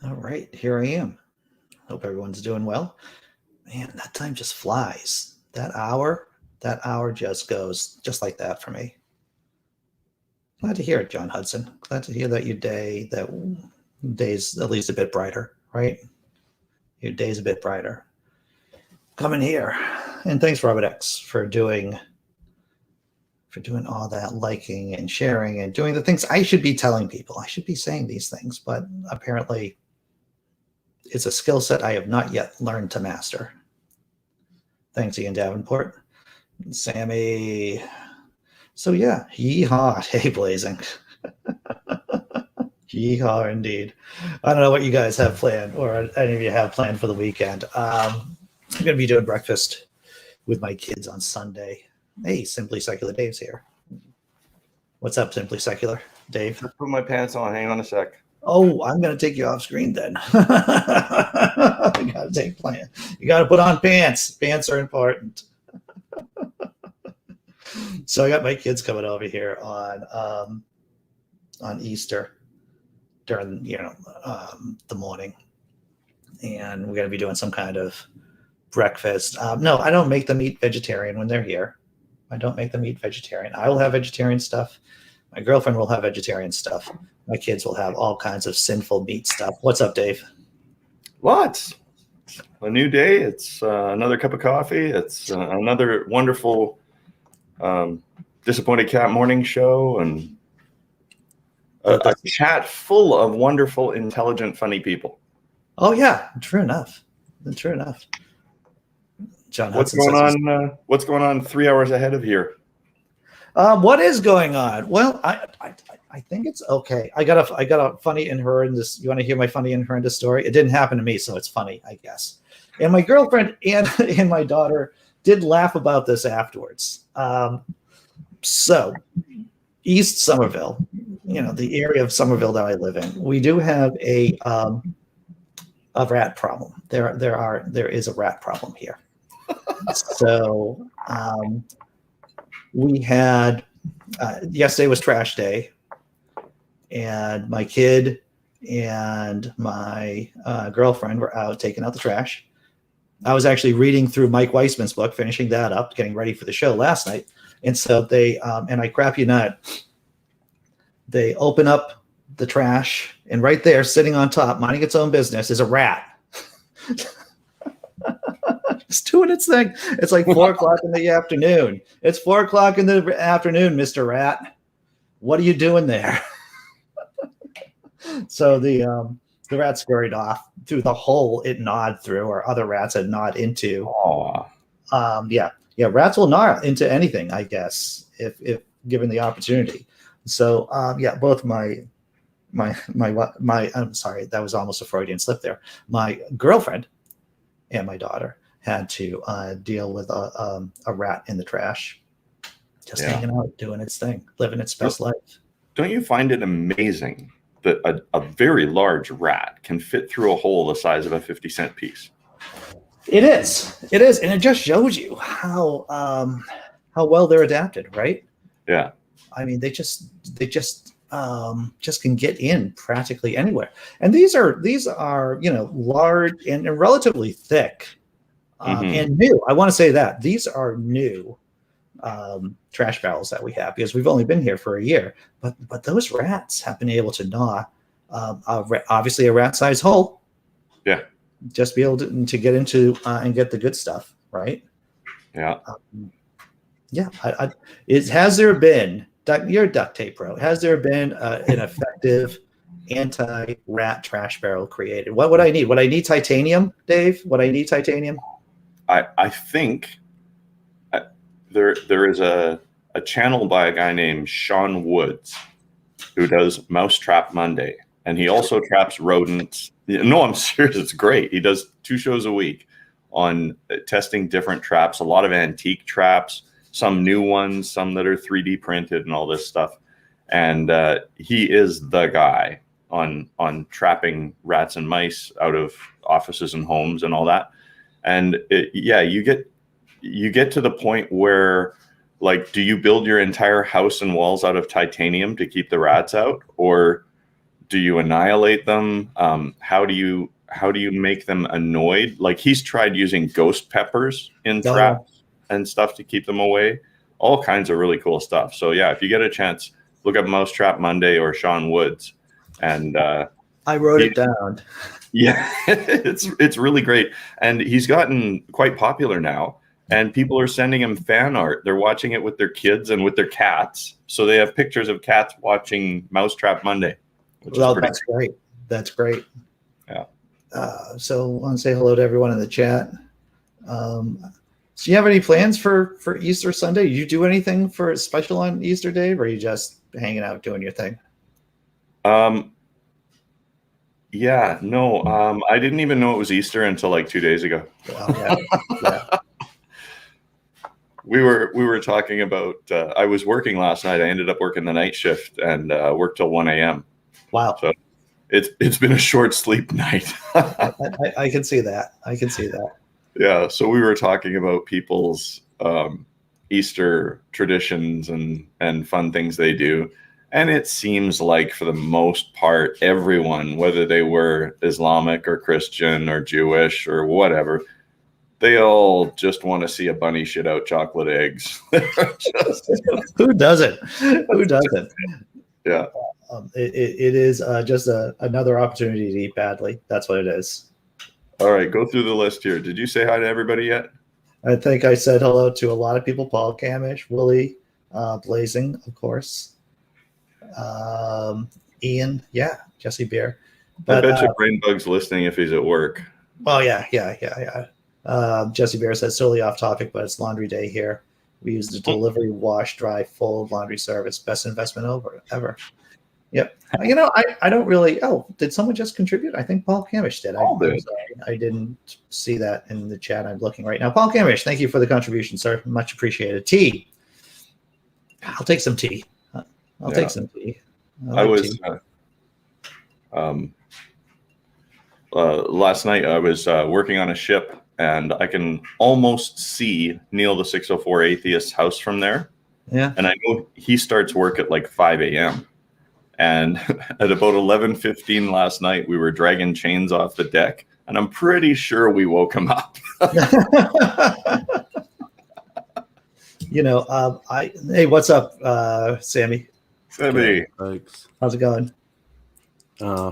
All right, here I am. Hope everyone's doing well. Man, that time just flies. That hour just goes just like that for me. Glad to hear it, John Hudson. Glad to hear that day's at least a bit brighter, right? Your day's a bit brighter. Coming here. And thanks, Robert X, for doing all that liking and sharing and doing the things I should be telling people. I should be saying these things, but apparently it's a skill set I have not yet learned to master. Thanks, Ian Davenport. Sammy. So yeah, yeehaw. Hey, Blazing. Yeehaw indeed. I don't know what you guys have planned or any of you have planned for the weekend. I'm going to be doing breakfast with my kids on Sunday. Hey, Simply Secular Dave's here. What's up, Simply Secular? Dave? Just put my pants on. Hang on a sec. Oh, I'm going to take you off screen then. You got to take plan. You got to put on pants. Pants are important. So I got my kids coming over here on Easter during the morning, and we're going to be doing some kind of breakfast. No, I don't make them eat vegetarian when they're here. I don't make them eat vegetarian. I will have vegetarian stuff. My girlfriend will have vegetarian stuff. My kids will have all kinds of sinful meat stuff. What's up, Dave? What? A new day. It's another cup of coffee. It's another wonderful Disappointed Cat morning show, and a chat full of wonderful, intelligent, funny people. Oh yeah, true enough. True enough. John Hudson what's going on 3 hours ahead of here? What is going on? Well, I think it's okay. I got a funny and horrendous. You want to hear my funny and horrendous story? It didn't happen to me, so it's funny, I guess. And my girlfriend and my daughter did laugh about this afterwards. So, East Somerville, the area of Somerville that I live in, we do have a rat problem. There is a rat problem here. So we had yesterday was trash day, and my kid and my girlfriend were out taking out the trash. I was actually reading through Mike Weissman's book, finishing that up, getting ready for the show last night. And so they, and I crap you not, they open up the trash, and right there, sitting on top, minding its own business, is a rat. It's doing its thing. It's like 4 o'clock in the afternoon. It's 4 o'clock in the afternoon, Mr. Rat. What are you doing there? So the rat scurried off through the hole it gnawed through, or other rats had gnawed into. Yeah, rats will gnaw into anything, I guess, if given the opportunity. So both my I'm sorry, that was almost a Freudian slip there. My girlfriend and my daughter had to deal with a rat in the trash, just hanging out, doing its thing, living its best life. Don't you find it amazing that a very large rat can fit through a hole the size of a 50-cent piece? It is, and it just shows you how well they're adapted, right? Yeah. I mean, they just can get in practically anywhere, and these are large and relatively thick. And new. I want to say that these are new trash barrels that we have, because we've only been here for a year. But those rats have been able to gnaw obviously a rat-sized hole. Yeah. Just be able to get into and get the good stuff, right? Yeah. Has there been, you're a duct tape pro, has there been an effective anti-rat trash barrel created? What would I need? Would I need titanium, Dave? Would I need titanium? I think there is a channel by a guy named Sean Woods who does Mousetrap Monday, and he also traps rodents. No, I'm serious. It's great. He does 2 shows a week on testing different traps, a lot of antique traps, some new ones, some that are 3D printed and all this stuff. And he is the guy on trapping rats and mice out of offices and homes and all that. And you get to the point where, like, do you build your entire house and walls out of titanium to keep the rats out, or do you annihilate them? How do you make them annoyed? Like he's tried using ghost peppers in traps and stuff to keep them away. All kinds of really cool stuff. So yeah, if you get a chance, look up Mousetrap Monday or Sean Woods. And I wrote it down. Yeah, it's really great. And he's gotten quite popular now. And people are sending him fan art. They're watching it with their kids and with their cats. So they have pictures of cats watching Mousetrap Monday. Well, that's great. That's great. Yeah. So I want to say hello to everyone in the chat. So you have any plans for Easter Sunday? You do anything for special on Easter Day, or are you just hanging out doing your thing? Yeah, no, I didn't even know it was Easter until like 2 days ago. Wow, yeah. We were talking about. I was working last night. I ended up working the night shift and worked till 1 a.m. Wow. So it's been a short sleep night. I can see that. I can see that. Yeah. So we were talking about people's Easter traditions and fun things they do. And it seems like for the most part, everyone, whether they were Islamic or Christian or Jewish or whatever, they all just want to see a bunny shit out chocolate eggs. Who doesn't? Who doesn't? Yeah. It is just another opportunity to eat badly. That's what it is. All right, go through the list here. Did you say hi to everybody yet? I think I said hello to a lot of people. Paul Camish, Willie, Blazing, of course. Ian, yeah, Jesse Beer. But, I bet you Brainbug's listening if he's at work. Oh yeah. Jesse Bear says totally off topic, but it's laundry day here. We use the delivery, wash, dry, fold laundry service. Best investment ever. Yep. I don't really. Oh, did someone just contribute? I think Paul Camish did. I didn't see that in the chat. I'm looking right now. Paul Camish, thank you for the contribution, sir. Much appreciated. Tea. I'll take some tea. I'll take some tea. Last night I was working on a ship, and I can almost see Neil the 604 Atheist's house from there. Yeah. And I know he starts work at like 5 a.m. And at about 11:15 last night, we were dragging chains off the deck, and I'm pretty sure we woke him up. Hey, what's up, Sammy? Sammy. Thanks. How's it going? I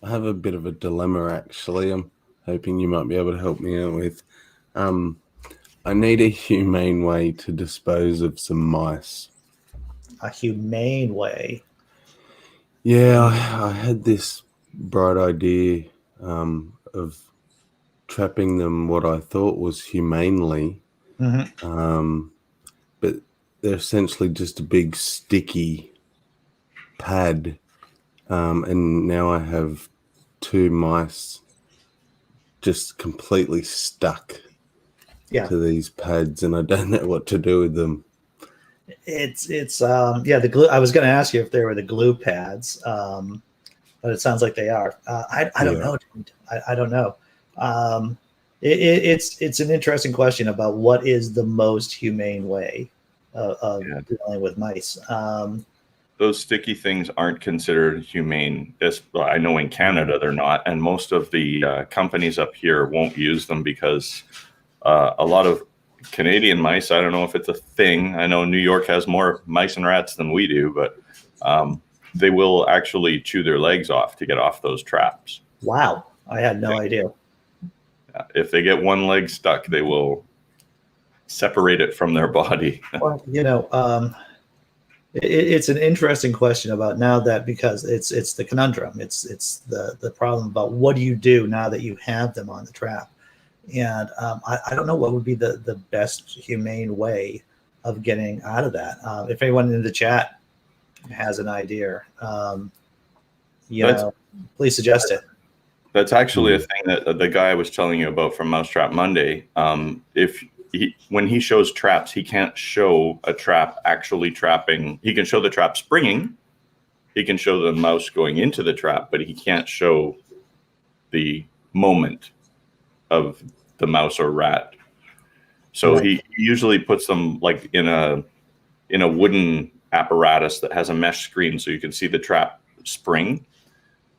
have a bit of a dilemma, actually. I'm hoping you might be able to help me out with. I need a humane way to dispose of some mice. A humane way? Yeah, I had this bright idea of trapping them what I thought was humanely. Mm-hmm. But they're essentially just a big sticky pad. And now I have 2 mice just completely stuck to these pads, and I don't know what to do with them. It's the glue. I was going to ask you if they were the glue pads, but it sounds like they are. I don't know. I don't know. It's an interesting question about what is the most humane way of dealing with mice. Those sticky things aren't considered humane. I know in Canada they're not, and most of the companies up here won't use them because a lot of Canadian mice, I don't know if it's a thing. I know New York has more mice and rats than we do, but they will actually chew their legs off to get off those traps. Wow. I had no idea. If they get one leg stuck, they will separate it from their body. Well, it's an interesting question about now that, because it's the conundrum. It's the problem about what do you do now that you have them on the trap. And I don't know what would be the best humane way of getting out of that. If anyone in the chat has an idea, please suggest it. That's actually a thing that the guy I was telling you about from Mousetrap Monday. When he shows traps, he can't show a trap actually trapping. He can show the trap springing. He can show the mouse going into the trap, but he can't show the moment of the mouse or rat. So he usually puts them like in a wooden apparatus that has a mesh screen so you can see the trap spring.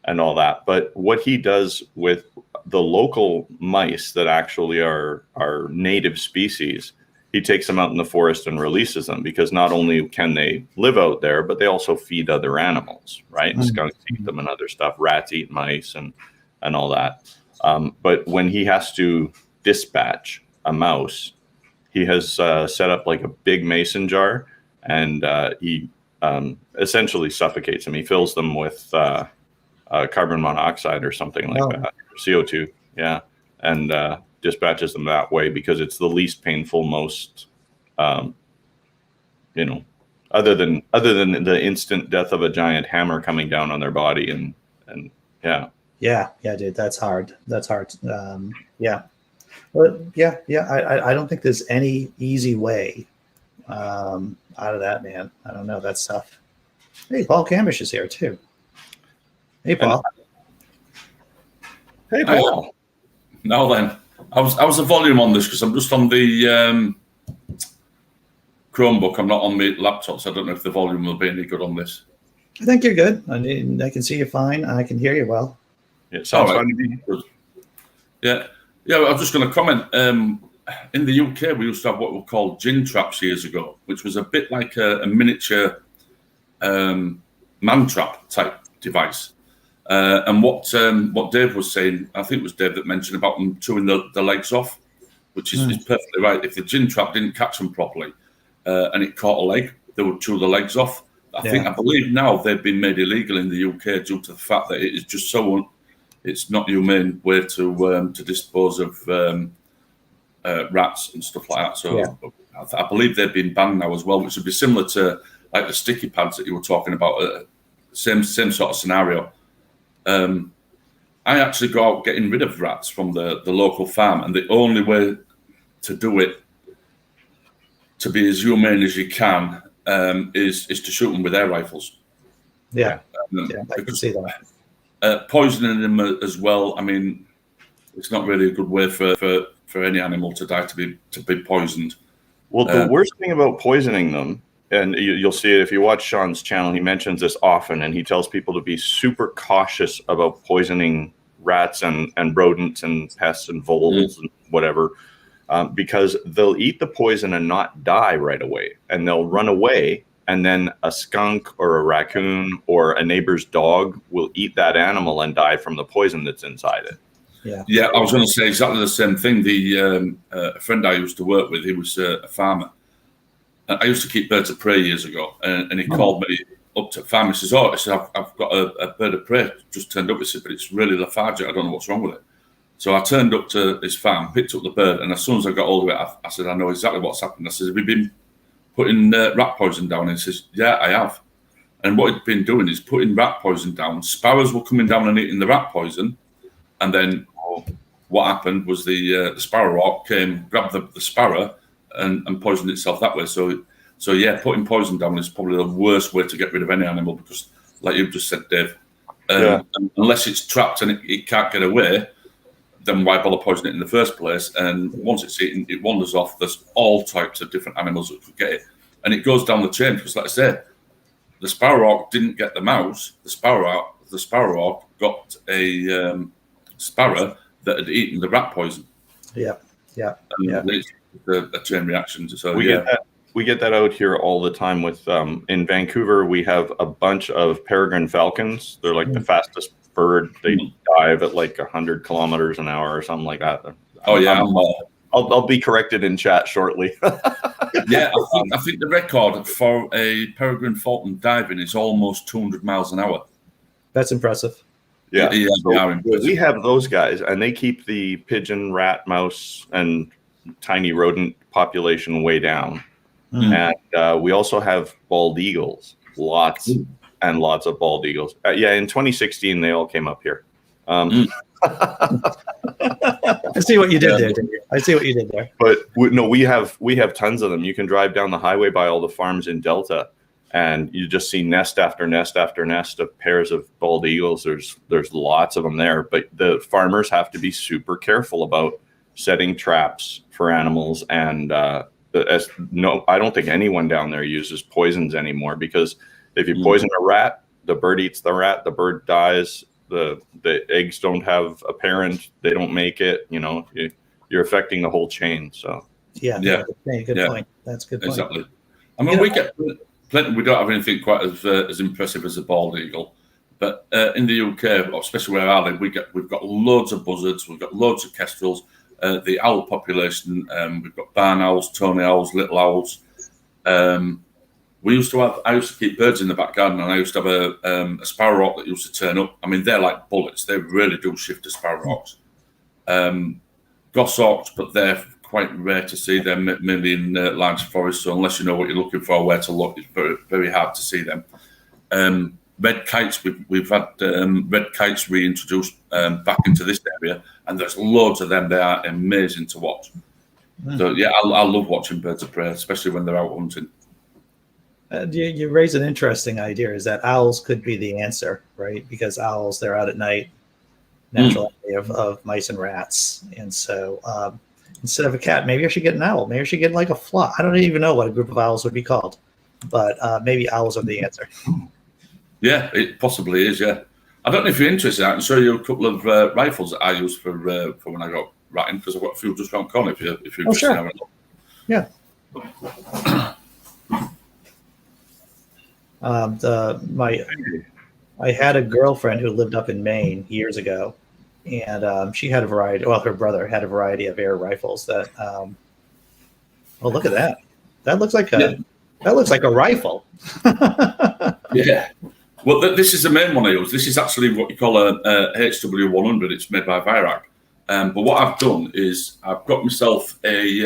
and all that. But what he does with the local mice that actually are native species, he takes them out in the forest and releases them, because not only can they live out there, but they also feed other animals, right? Skunks eat them and other stuff. Rats eat mice and all that. But when he has to dispatch a mouse, he has set up like a big mason jar, and he essentially suffocates them. He fills them with carbon monoxide or something like that, CO2, and dispatches them that way, because it's the least painful, most, other than the instant death of a giant hammer coming down on their body, and Yeah, dude, that's hard. That's hard. Yeah. But I don't think there's any easy way out of that, man. I don't know. That's tough. Hey, Paul Cambish is here too. Hey, Paul. Hey, Paul. Now then, I was the volume on this because I'm just on the Chromebook. I'm not on my laptop, so I don't know if the volume will be any good on this. I think you're good. I mean, I can see you fine. I can hear you well. It sounds fine to me. Yeah. I was just going to comment. In the UK, we used to have what were called gin traps years ago, which was a bit like a miniature man trap type device. And what Dave was saying, I think it was Dave that mentioned about them chewing the legs off, which is perfectly right. If the gin trap didn't catch them properly and it caught a leg, they would chew the legs off. I believe now they've been made illegal in the UK due to the fact that it is just so it's not humane way to dispose of rats and stuff like that. So I believe they've been banned now as well, which would be similar to like the sticky pads that you were talking about. Same sort of scenario. I actually go out getting rid of rats from the local farm, and the only way to do it to be as humane as you can is to shoot them with air rifles. I can see that. Poisoning them as well. I mean, it's not really a good way for any animal to die, to be poisoned. Well, the worst thing about poisoning them, and you'll see it if you watch Sean's channel, he mentions this often, and he tells people to be super cautious about poisoning rats and rodents and pests and voles and whatever, because they'll eat the poison and not die right away, and they'll run away, and then a skunk or a raccoon or a neighbor's dog will eat that animal and die from the poison that's inside it. Yeah, I was going to say exactly the same thing. A friend I used to work with, he was a farmer. I used to keep birds of prey years ago, and he called me up to the farm. He says, I've got a bird of prey just turned up. He said, but it's really lethargic. I don't know what's wrong with it. So I turned up to his farm, picked up the bird, and as soon as I got hold of it, I said, I know exactly what's happened. I said, have you been putting rat poison down? And he says, yeah, I have. And what he'd been doing is putting rat poison down. Sparrows were coming down and eating the rat poison, and then what happened was the sparrow hawk came, grabbed the sparrow, and poisoned itself that way. So putting poison down is probably the worst way to get rid of any animal, because, like you've just said, Dave, unless it's trapped and it can't get away, then why bother poisoning it in the first place? And once it's eaten, it wanders off. There's all types of different animals that could get it, and it goes down the chain. Because, like I said, the sparrowhawk didn't get the mouse. The sparrowhawk got a sparrow that had eaten the rat poison. It's a chain reaction. So we get that out here all the time. With in Vancouver, we have a bunch of peregrine falcons. They're like the fastest bird. They dive at like 100 kilometers an hour or something like that. I'll be corrected in chat shortly. I think the record for a peregrine falcon diving is almost 200 miles an hour. That's impressive. Yeah, we have those guys, and they keep the pigeon, rat, mouse, and tiny rodent population way down. And we also have bald eagles, lots and lots of bald eagles. In 2016, they all came up here. I see what you did there, Dave. I see what you did there. But we have tons of them. You can drive down the highway by all the farms in Delta, and you just see nest after nest after nest of pairs of bald eagles. There's lots of them there, but the farmers have to be super careful about setting traps for animals. And I don't think anyone down there uses poisons anymore, because if you poison a rat, the bird eats the rat, the bird dies, the eggs don't have a parent, they don't make it. You know, you're affecting the whole chain. So yeah, good point. That's a good point. Exactly. I mean, we get plenty. We don't have anything quite as impressive as a bald eagle, but in the UK, especially where I live, we've got loads of buzzards, we've got loads of kestrels. The owl population, we've got barn owls, tony owls, little owls. I used to keep birds in the back garden, and I used to have a sparrowhawk that used to turn up. I mean, they're like bullets. They really do shift to sparrowhawks. Goshawks, but they're quite rare to see them, mainly in large forests. So unless you know what you're looking for, where to look, it's very, very hard to see them. Red kites, we've had red kites reintroduced back into this area, and there's loads of them. They are amazing to watch. So yeah, I love watching birds of prey, especially when they're out hunting. You raise an interesting idea, is that owls could be the answer, right? Because owls, they're out at night, natural enemy of mice and rats. And so instead of a cat, maybe I should get an owl. Maybe I should get like a flock. I don't even know what a group of owls would be called, but maybe owls are the answer. Yeah, it possibly is, yeah. I don't know if you're interested. I can show you a couple of rifles that I use for when I go ratting, because I've got a few just around the corner if you're interested. Sure. Yeah. I had a girlfriend who lived up in Maine years ago, and she had a variety. Well, her brother had a variety of air rifles. That oh, look at that! That looks like a rifle. Yeah. Well, this is the main one I use. This is actually what you call a HW100. It's made by Weyer. But what I've done is I've got myself a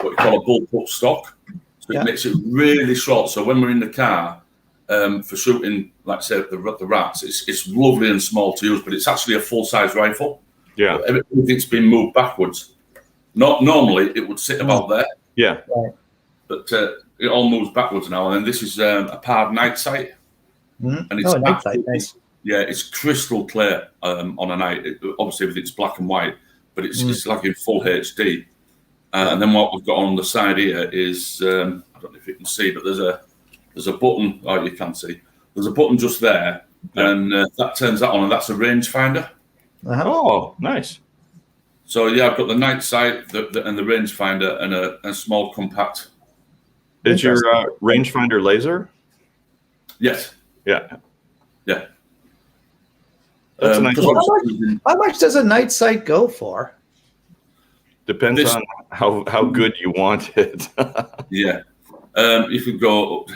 what you call a bullpup stock. So it makes it really short. So when we're in the car for shooting, like say the rats, it's lovely and small to use, but it's actually a full-size rifle. Yeah. Everything's been moved backwards. Not normally it would sit about there. Yeah. But it all moves backwards now. And then this is a Pard night sight. Mm-hmm. And it's night sight, nice. Yeah, it's crystal clear on a night. Obviously everything's black and white, but it's like in full HD. And then what we've got on the side here is I don't know if you can see, but there's a button. Oh, you can see. There's a button just there, and that turns that on, and that's a rangefinder. Oh, nice. So yeah, I've got the night sight and the rangefinder and a small compact. Is your rangefinder laser? Yes. Yeah. Yeah. That's nice. How much does a night sight go for? Depends on how good you want it. Yeah. You could go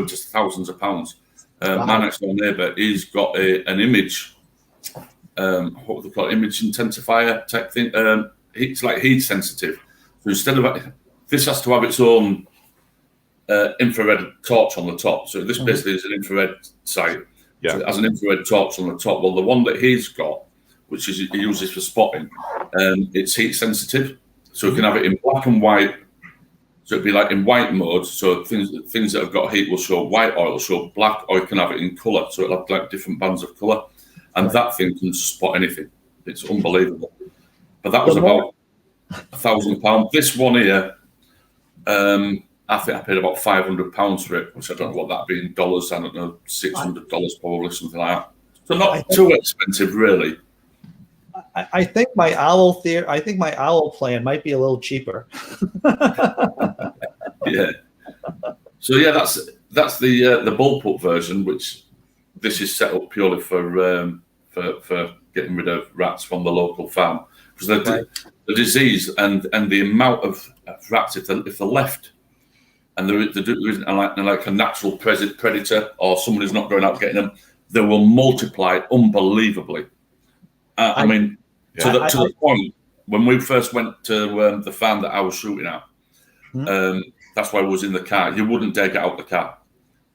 just thousands of pounds. My next door neighbour, he's got an image, what would they call it, image intensifier type thing. It's like heat sensitive. So instead of this has to have its own infrared torch on the top. So this basically is an infrared sight. Yeah. So it has an infrared torch on the top. Well, the one that he's got, which is he uses for spotting, it's heat sensitive. So you can have it in black and white. So it'd be like in white mode. So things that have got heat will show white, or it'll show black, or you can have it in colour. So it'll have like different bands of colour. And that thing can spot anything. It's unbelievable. But that was about £1,000. This one here, I think I paid about £500 for it, which I don't know what that'd be in dollars. I don't know, $600 probably, something like that. So not too expensive, really. I think my owl plan might be a little cheaper. Yeah. So yeah, that's the bullpup version, which this is set up purely for getting rid of rats from the local farm, because the disease and the amount of rats, if they're left and there isn't like a natural predator or someone who's not going out getting them, they will multiply unbelievably. I mean, to the point when we first went to the farm that I was shooting at, that's why I was in the car. You wouldn't dare get out the car.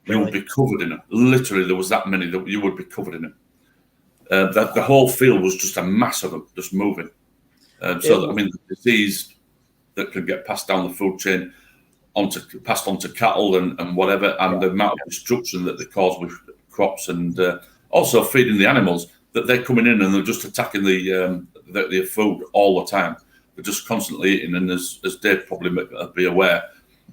You would be covered in them. Literally, there was that many that you would be covered in them. The whole field was just a mass of them, just moving. I mean, the disease that could get passed down the food chain, passed on to cattle and whatever, and the amount of destruction that they cause with crops and also feeding the animals, that they're coming in and they're just attacking the food all the time. They're just constantly eating, and as Dave probably be aware,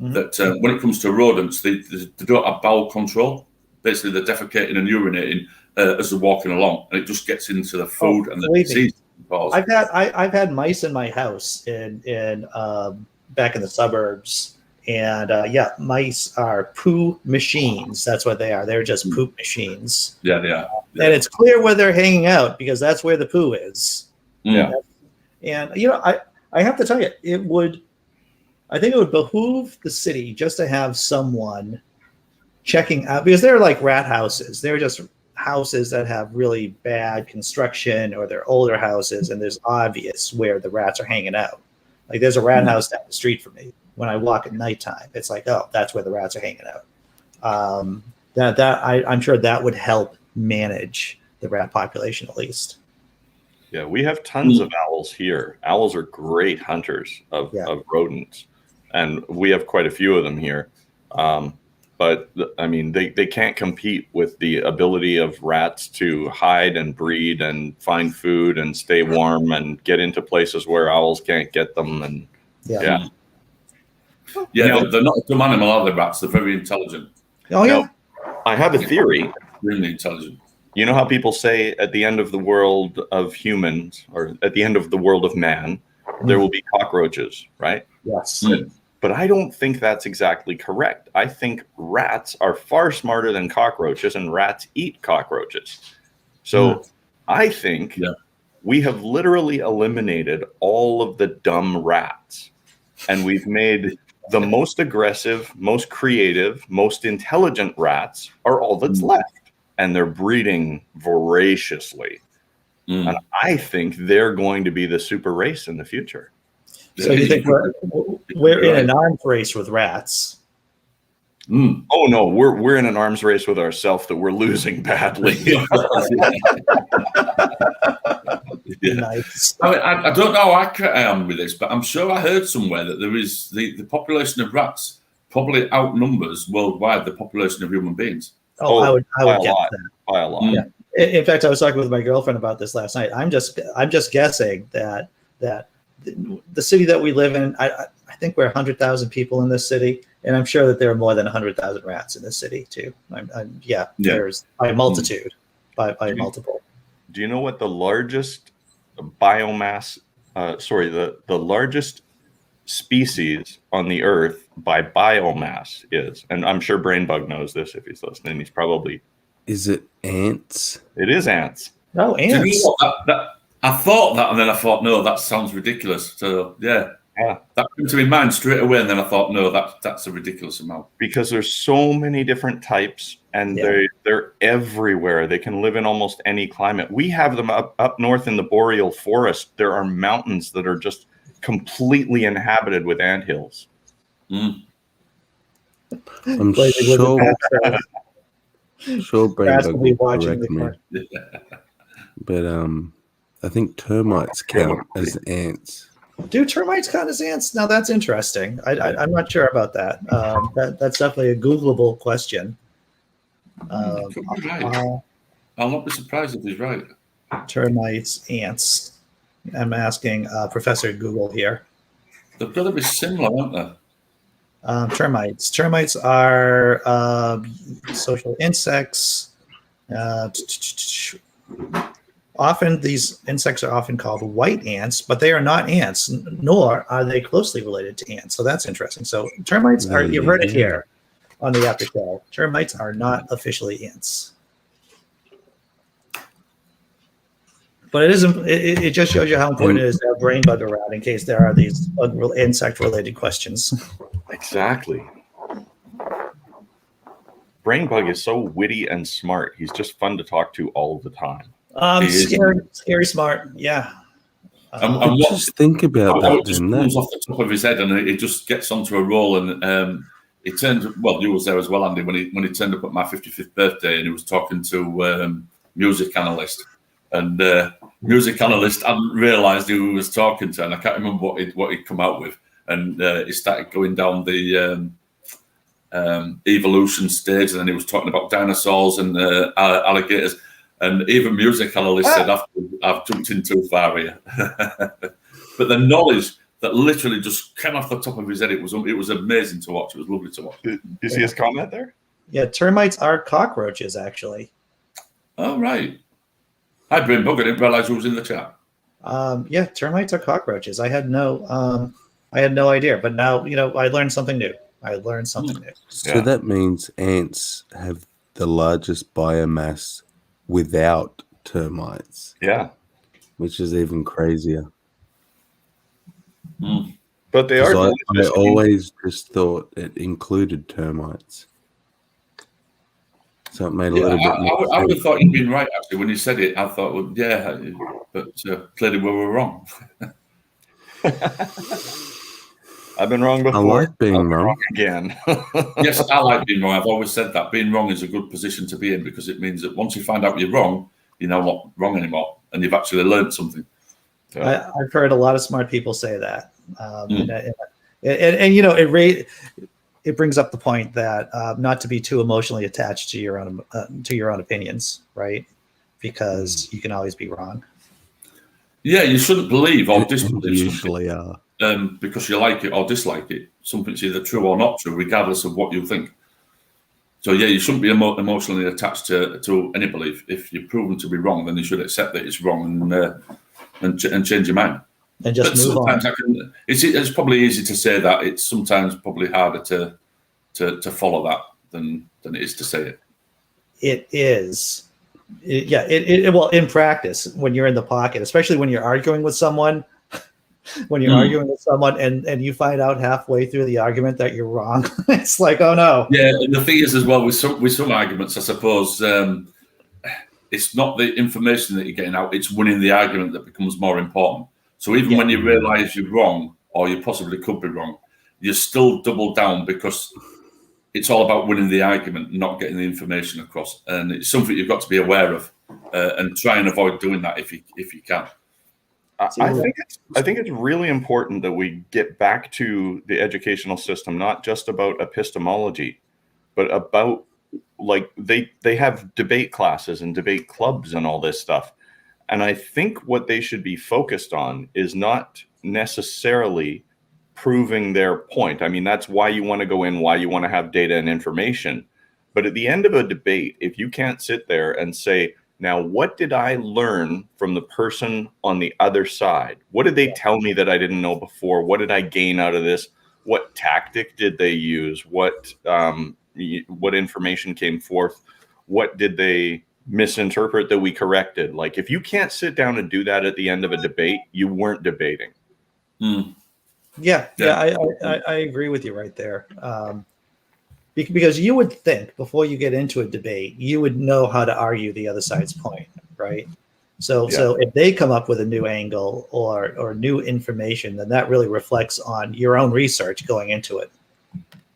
that when it comes to rodents, they don't have bowel control. basically they're defecating and urinating as they're walking along, and it just gets into the food and the disease. I've had mice in my house in back in the suburbs, and mice are poo machines. That's what they are. They're just poop machines. Yeah, they are. Yeah. And it's clear where they're hanging out because that's where the poo is. Yeah. And I have to tell you, I think it would behoove the city just to have someone checking out, because they're like rat houses. They're just houses that have really bad construction, or they're older houses, and there's obvious where the rats are hanging out. Like there's a rat house down the street from me. When I walk at nighttime, it's like, oh, that's where the rats are hanging out. I'm sure that would help manage the rat population at least. Yeah, we have tons of owls here. Owls are great hunters of rodents, and we have quite a few of them here. But I mean, they can't compete with the ability of rats to hide and breed and find food and stay warm and get into places where owls can't get them. And they're not a dumb animal, are they, rats? They're very intelligent. Oh yeah. Now, I have a theory. Really intelligent. You know how people say at the end of the world of humans, or at the end of the world of man, there will be cockroaches, right? Yes. But I don't think that's exactly correct. I think rats are far smarter than cockroaches, and rats eat cockroaches. So I think we have literally eliminated all of the dumb rats, and we've made the most aggressive, most creative, most intelligent rats are all that's left. And they're breeding voraciously. And I think they're going to be the super race in the future. So you think we're in an arms race with rats? Oh no, we're in an arms race with ourselves that we're losing badly. Nice. I mean, I don't know how accurate I am with this, but I'm sure I heard somewhere that there is the population of rats probably outnumbers worldwide the population of human beings. Oh, I would guess that. By a lot. Yeah. In fact, I was talking with my girlfriend about this last night. I'm just guessing that the city that we live in, I think we're 100,000 people in this city, and I'm sure that there are more than 100,000 rats in this city too. There's by multitude, by multiple. Do you know what the largest biomass? The largest species on the Earth by biomass is, and I'm sure Brainbug knows this if he's listening. He's probably. Is it ants? It is ants. Oh, ants. You know I thought that, and then I thought, no, that sounds ridiculous. So that came to my mind straight away, and then I thought, no, that's a ridiculous amount. Because there's so many different types, and they're everywhere. They can live in almost any climate. We have them up north in the boreal forest. There are mountains that are just completely inhabited with anthills. I'm sure Brainbug will be watching but I think termites count as ants. Do termites count as ants? Now that's interesting. I'm not sure about that. That's definitely a Googleable question. I'll not be surprised if he's right. Termites, ants. I'm asking Professor Google here. They've got to be similar, aren't they? Termites. Termites are social insects. Often these insects are often called white ants, but they are not ants, nor are they closely related to ants. So that's interesting. So termites are, you've heard it here on the After Show. Termites are not officially ants. But it just shows you how important it is to have Brainbug around in case there are these insect-related questions. Exactly. Brainbug is so witty and smart. He's just fun to talk to all the time. Scary smart. Yeah. Just think about that. Just comes off the top of his head, and it just gets onto a roll. And it turned. Well, you was there as well, Andy, when he turned up at my 55th birthday, and he was talking to music analyst. And music analyst hadn't realised who he was talking to, and I can't remember what he'd come out with. And he started going down the evolution stage, and then he was talking about dinosaurs and alligators. And even music analyst said, "I've jumped in too far here." But the knowledge that literally just came off the top of his head, it was amazing to watch. It was lovely to watch. Did you see his comment there? Yeah, termites are cockroaches, actually. Oh, right. Hi, Brainbug. I didn't realize who was in the chat. Yeah, termites are cockroaches. I had no idea, but now I learned something new. So that means ants have the largest biomass without termites. Yeah. Which is even crazier. But they are. I always just thought it included termites. So it made a little bit more sense. I would have thought you'd been right, actually. When you said it, I thought, well, yeah, but clearly we were wrong. I've been wrong before. I like being wrong. Again. Yes, I like being wrong. I've always said that. Being wrong is a good position to be in because it means that once you find out you're wrong, you're not wrong anymore. And you've actually learned something. So. I've heard a lot of smart people say that. It brings up the point that not to be too emotionally attached to your own opinions, right? Because you can always be wrong. Yeah, you shouldn't believe or disbelieve usually are. Because you like it or dislike it. Something's either true or not true, regardless of what you think. So yeah, you shouldn't be emotionally attached to any belief. If you're proven to be wrong, then you should accept that it's wrong and change your mind. And just move on. It's probably easy to say that. It's sometimes probably harder to follow that than it is to say it. It is. Well, in practice, when you're in the pocket, especially when you're arguing with someone, and you find out halfway through the argument that you're wrong, it's like, oh no. Yeah, and the thing is as well with some arguments, I suppose it's not the information that you're getting out; it's winning the argument that becomes more important. So even when you realise you're wrong, or you possibly could be wrong, you still double down because it's all about winning the argument, not getting the information across. And it's something you've got to be aware of and try and avoid doing that if you can. I think it's really important that we get back to the educational system, not just about epistemology, but about like they have debate classes and debate clubs and all this stuff. And I think what they should be focused on is not necessarily proving their point. I mean, that's why you want to go in, why you want to have data and information. But at the end of a debate, if you can't sit there and say, now, what did I learn from the person on the other side? What did they tell me that I didn't know before? What did I gain out of this? What tactic did they use? What information came forth? What did they misinterpret that we corrected? Like, if you can't sit down and do that at the end of a debate, you weren't debating. Yeah, I agree with you right there. Because you would think before you get into a debate, you would know how to argue the other side's point, right? So if they come up with a new angle or new information, then that really reflects on your own research going into it,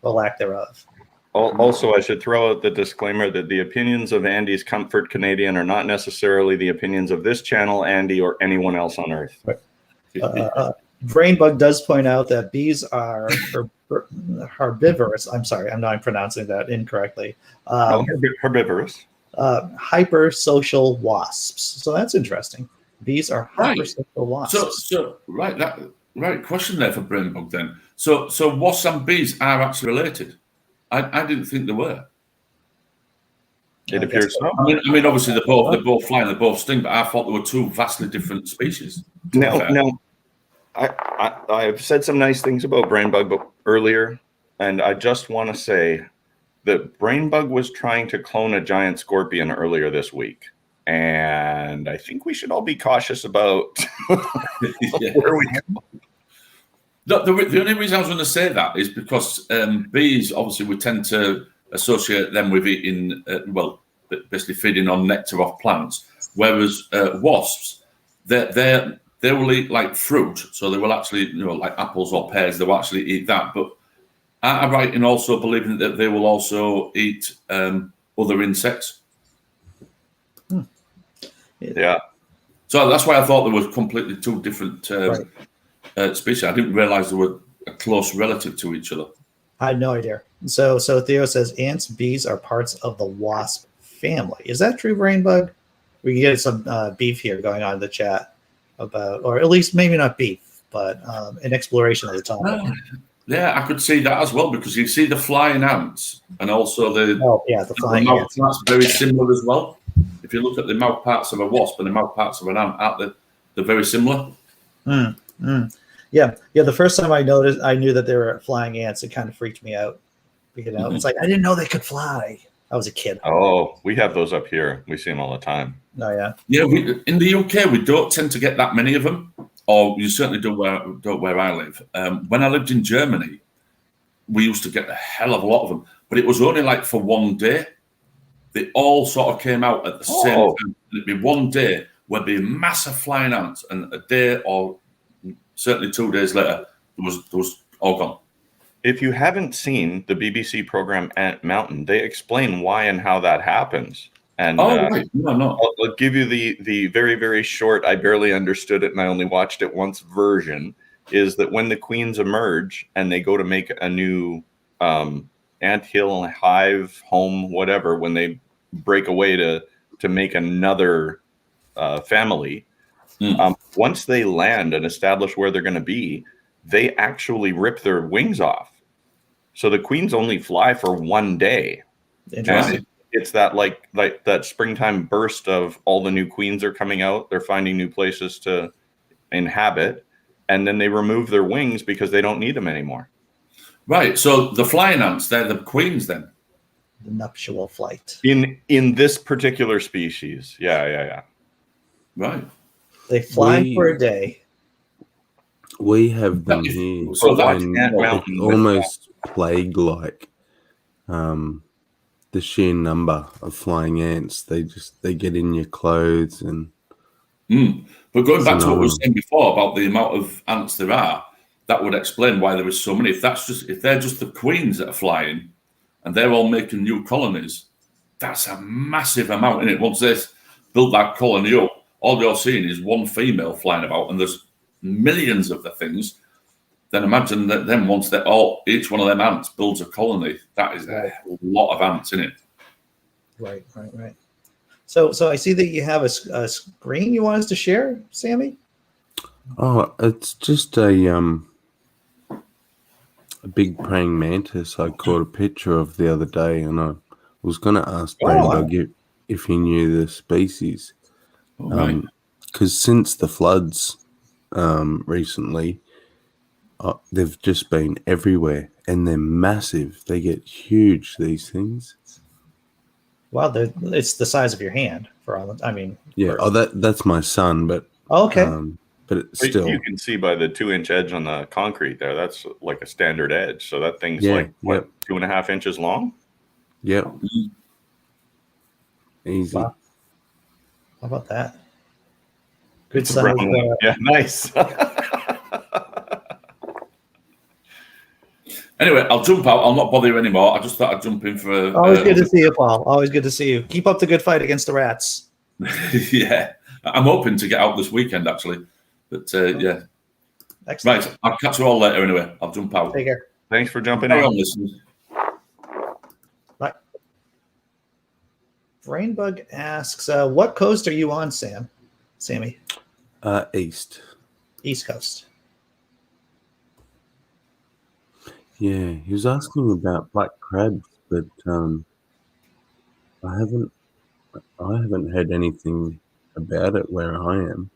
or lack thereof. Also, I should throw out the disclaimer that the opinions of Andy's Comfort Canadian are not necessarily the opinions of this channel, Andy, or anyone else on Earth. Right. Brainbug does point out that bees are herbivorous. I'm sorry, I'm pronouncing that incorrectly. Herbivorous. Hypersocial wasps. So that's interesting. Bees are hypersocial wasps. So right question there for Brainbug then. So wasps and bees are actually related. I didn't think they were. It appears so. I mean, obviously they're both fly and they both sting, but I thought they were two vastly different species. No. I've said some nice things about Brainbug earlier, and I just want to say that Brainbug was trying to clone a giant scorpion earlier this week, and I think we should all be cautious about where we go. The only reason I was going to say that is because bees, obviously, we tend to associate them with eating, basically feeding on nectar off plants, whereas wasps, they will eat like fruit, so they will actually, like apples or pears, they will actually eat that. But am I right in also believing that they will also eat other insects? Yeah. So that's why I thought there was completely two different species. I didn't realize they were a close relative to each other. I had no idea. So Theo says ants, bees are parts of the wasp family. Is that true, Brainbug? We can get some beef here going on in the chat about, or at least maybe not beef, but an exploration of the topic. Yeah, I could see that as well, because you see the flying ants and also the the flying mouth ants. parts very similar as well. If you look at the mouth parts of a wasp and the mouth parts of an ant, they're very similar. Yeah. The first time I knew that they were flying ants, it kind of freaked me out. You know, it's like I didn't know they could fly. I was a kid. Oh, we have those up here. We see them all the time. Oh yeah. Yeah, in the UK we don't tend to get that many of them, or you certainly don't where I live. When I lived in Germany, we used to get a hell of a lot of them, but it was only like for one day. They all sort of came out at the same time. It'd be one day where there'd be massive flying ants, and a day or certainly 2 days later, there was all gone. If you haven't seen the BBC program Ant Mountain, they explain why and how that happens. And right. No. I'll give you the very, very short, I barely understood it and I only watched it once version, is that when the queens emerge and they go to make a new anthill, hive, home, whatever, when they break away to make another family, once they land and establish where they're going to be, they actually rip their wings off. So the queens only fly for 1 day. Interesting. It's that like that springtime burst of all the new queens are coming out. They're finding new places to inhabit, and then they remove their wings because they don't need them anymore. Right. So the flying ants, they're the queens then. The nuptial flight. In this particular species. Yeah. Right. They fly for a day. We have them here. So that's almost plague-like. The sheer number of flying ants, they get in your clothes and. But going back to what we were saying before about the amount of ants there are, that would explain why there is so many. If they're just the queens that are flying, and they're all making new colonies, that's a massive amount in it. Once they build that colony up, all you're seeing is one female flying about, and there's millions of the things. Then imagine that then once each one of them ants builds a colony, that is a lot of ants in it. Right. So I see that you have a screen you want us to share, Sammy? Oh, it's just a big praying mantis I caught a picture of the other day, and I was going to ask Brainbug if he knew the species. Because since the floods recently, they've just been everywhere, and they're massive. They get huge, these things. Wow, it's the size of your hand for all. I mean, yeah. That's my son, but okay. But it's still, you can see by the 2-inch edge on the concrete there. That's like a standard edge. So that thing's 2.5 inches long. Yep. Easy. Wow. How about that? Good son. Yeah, nice. Anyway, I'll jump out. I'll not bother you anymore. I just thought I'd jump in for. Always good to see you, Paul. Always good to see you. Keep up the good fight against the rats. Yeah, I'm hoping to get out this weekend actually, but yeah. Excellent. Right, I'll catch you all later. Anyway, I'll jump out. Take care. Thanks for jumping on. Right. Brainbug asks, "What coast are you on, Sammy?" East Coast. Yeah, he was asking about black crabs, but I haven't heard anything about it where I am.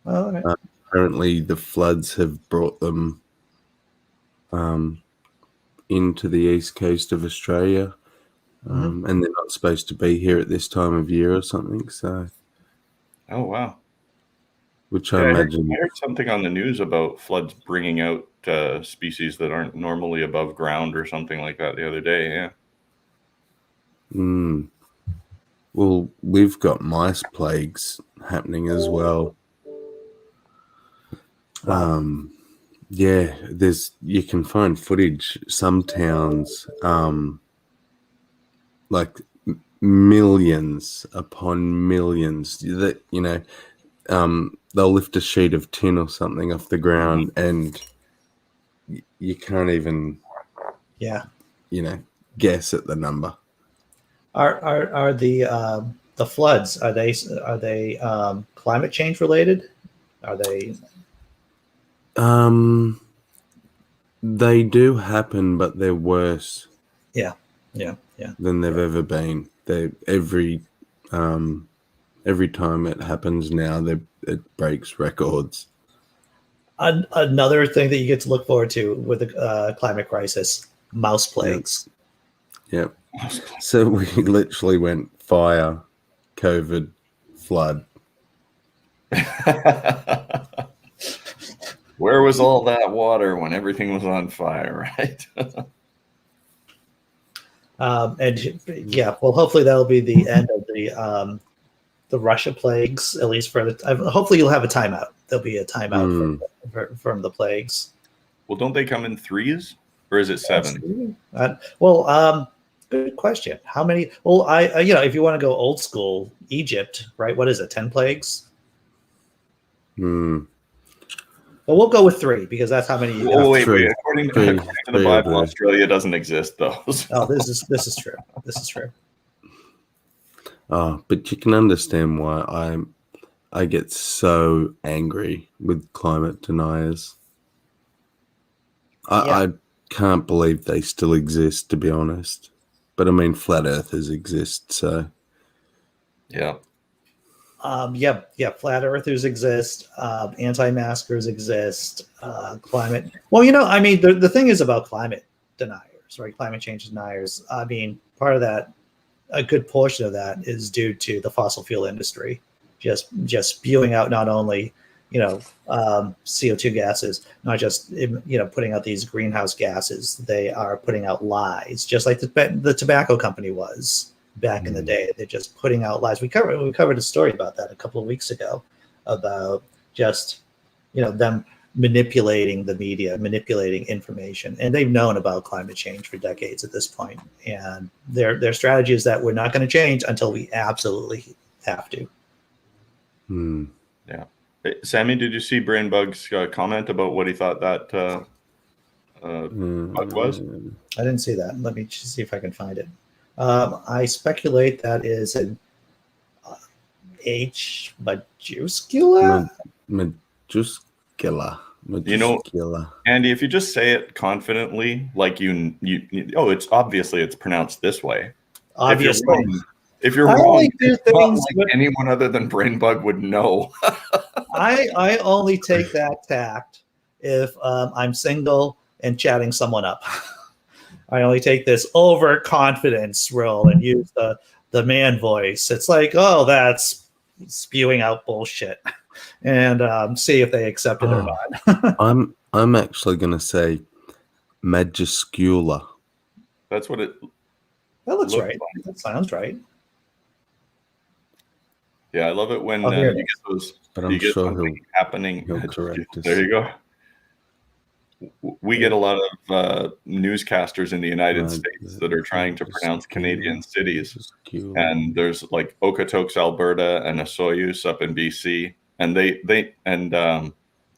Oh, okay. Apparently, the floods have brought them into the east coast of Australia, and they're not supposed to be here at this time of year or something. So, oh wow. Which I imagine. I heard something on the news about floods bringing out species that aren't normally above ground or something like that the other day. Yeah. Well, we've got mice plagues happening as well. Yeah, you can find footage. Some towns, like millions upon millions. That they'll lift a sheet of tin or something off the ground, and you can't even, guess at the number. Are the floods? Are they climate change related? Are they? They do happen, but they're worse Yeah. than they've ever been. They every time it happens now, it breaks records. Another thing that you get to look forward to with the climate crisis: mouse plagues. Yep. So we literally went fire, COVID, flood. Where was all that water when everything was on fire, right? And yeah, well, hopefully that'll be the end of the Russia plagues, at least for the. Hopefully, you'll have a timeout. There'll be a timeout from the plagues. Well, don't they come in threes, or is it 7? Good question. How many? Well, if you want to go old school, Egypt, right? What is it? 10 plagues. But we'll go with 3 because that's how many. Wait. According to the Bible, Australia doesn't exist, though. Oh, this is true. This is true. Oh, but you can understand why I get so angry with climate deniers. I can't believe they still exist, to be honest. But I mean, flat earthers exist, so yeah. Flat earthers exist. Anti-maskers exist. Climate. Well, the thing is about climate deniers, right? Climate change deniers. I mean, part of that, a good portion of that, is due to the fossil fuel industry, just spewing out not only CO2 gases, not just putting out these greenhouse gases. They are putting out lies, just like the tobacco company was back in the day. They're just putting out lies. We covered a story about that a couple of weeks ago about just them manipulating the media, manipulating information, and they've known about climate change for decades at this point. And their strategy is that we're not going to change until we absolutely have to. Yeah. Sammy, did you see Brainbug's comment about what he thought that bug was? I didn't see that. Let me just see if I can find it. I speculate that is an H majuscula. Majuscula. Andy, if you just say it confidently, like it's obviously it's pronounced this way. Obviously. If you're wrong, anyone other than Brainbug would know. I only take that tact if I'm single and chatting someone up. I only take this overconfidence role and use the man voice. It's like, oh, that's spewing out bullshit, and see if they accept it or not. I'm actually going to say majuscula. That's what it. That looks right. Like. That sounds right. Yeah, I love it when you get those. But I'm sure something happening. He'll correct us. There you go. We get a lot of newscasters in the United States that are trying to pronounce Canadian cities. And there's like Okotoks, Alberta, and Osoyoos up in BC. And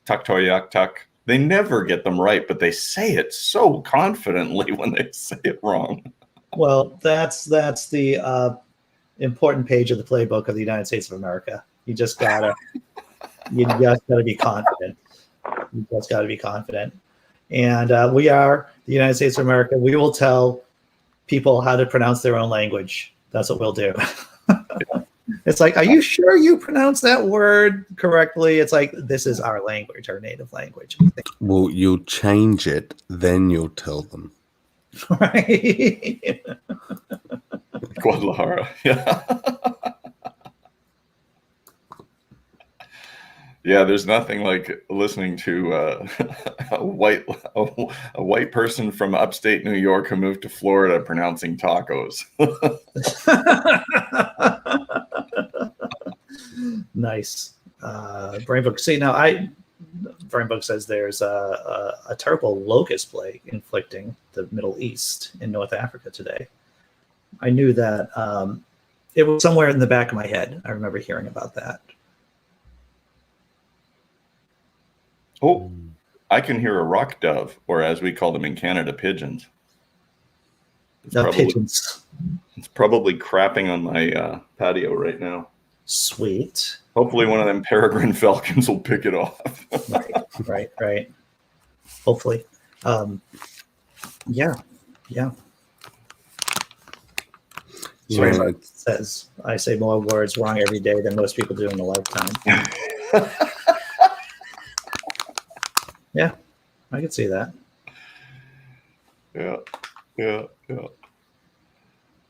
Tuktoyaktuk. They never get them right, but they say it so confidently when they say it wrong. Well, that's the important page of the playbook of the United States of America. You just gotta be confident. You just gotta be confident. And we are the United States of America. We will tell people how to pronounce their own language. That's what we'll do. It's like, are you sure you pronounce that word correctly? It's like, this is our language, our native language. Well, you'll change it, then you'll tell them. Right. Guadalajara. Yeah. Yeah, there's nothing like listening to a white person from upstate New York who moved to Florida pronouncing tacos. Nice. Brainbook. See, now Brainbook says there's a terrible locust plague inflicting the Middle East in North Africa today. I knew that it was somewhere in the back of my head. I remember hearing about that. Oh, I can hear a rock dove, or as we call them in Canada, pigeons. Pigeons. It's probably crapping on my patio right now. Sweet. Hopefully one of them peregrine falcons will pick it off. Right. Hopefully. Yeah. Yeah, So it says I say more words wrong every day than most people do in a lifetime. Yeah, I could see that. Yeah.